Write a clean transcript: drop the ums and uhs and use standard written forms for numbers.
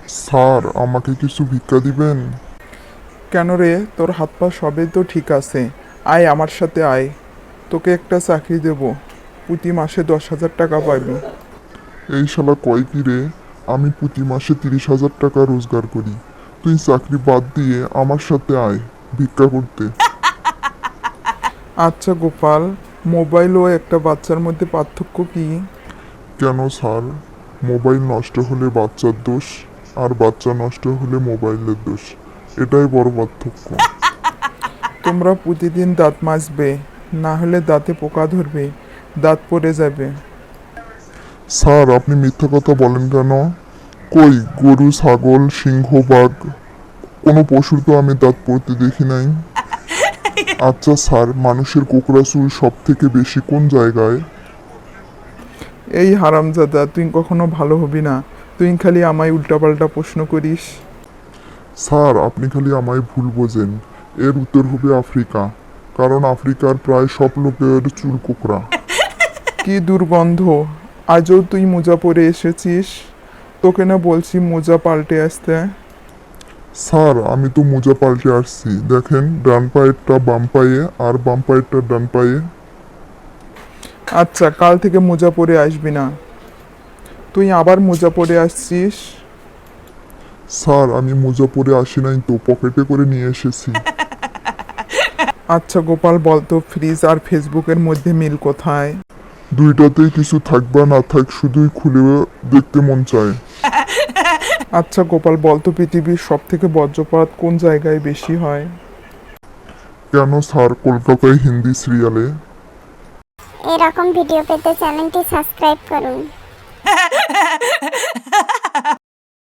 Sir, আমাকে কিছু ভিক্ষা দিবেন? কেন রে, তোর হাত পা সবই তো ঠিক আছে। আয় আমার সাথে আয়, তোকে একটা চাকরি দেব, প্রতি মাসে 10,000 টাকা পাবি। এই শালা কয় কি রে? আমি প্রতি মাসে 30,000 টাকা রোজগার করি। তুই চাকরি বাদ দিয়ে আমার সাথে আয় ভিক্ষা করতে। আচ্ছা গোপাল, মোবাইল ও একটা বাচ্চার মধ্যে পার্থক্য কি? কেন স্যার? মোবাইল নষ্ট হলে বাচ্চার দোষ, আর বাচ্চা নষ্ট হলে মোবাইলের দোষ। এটাই বড় পার্থক্য। তোমরা প্রতিদিন দাঁত মাজবে, না হলে দাঁতে পোকা ধরবে, দাঁত পড়ে যাবে। স্যার, আপনি মিথ্যা কথা বলেন কেন? কই গরু, ছাগল, সিংহ, বাঘ, কোনো পশুর তো আমি দাঁত পড়তে দেখি নাই। আচ্ছা স্যার, মানুষের কোকড়া চুল সব থেকে বেশি কোন জায়গায়? এই হারামজাদা, তুই কখনো ভালো হবি না। তুই খালি আমায় উল্টাপাল্টা প্রশ্ন করিস। স্যার, আপনি খালি আমায় ভুল বোঝেন। এর উত্তর হবে আফ্রিকা, কারণ আফ্রিকার প্রায় সব লোকের চুল কোকড়া। কি দুর্গন্ধ! আজও তুই মোজা পরে এসেছিস? তোকে না বলছি মোজা পাল্টে আসতে। স্যার, আমি তো মোজা পাল্টে আসছি, দেখেন ডান পায়েরটা বাম পায়ে আর বাম পায়েরটা ডান পায়ে। আচ্ছা, কাল থেকে মোজা পরে আসবি না। তুই আবার মোজা পরে আসছিস। স্যার, আমি মোজা পরে আসি নাই তো, পকেটে করে নিয়ে এসেছি। আচ্ছা গোপাল, বলতো ফ্রিজ আর ফেসবুকের মধ্যে মিল কোথায়? দুইটাতেই কিছু থাক বা না থাক, শুধুই খুলে দেখতে মন চায়। আচ্ছা গোপাল, বলতো পৃথিবীর সব থেকে বজ্রপাত কোন জায়গায় বেশি হয়? কেন স্যার, কলকাতায় হিন্দি সিরিয়ালে। এরকম ভিডিও পেতে চ্যানেলটি সাবস্ক্রাইব করুন।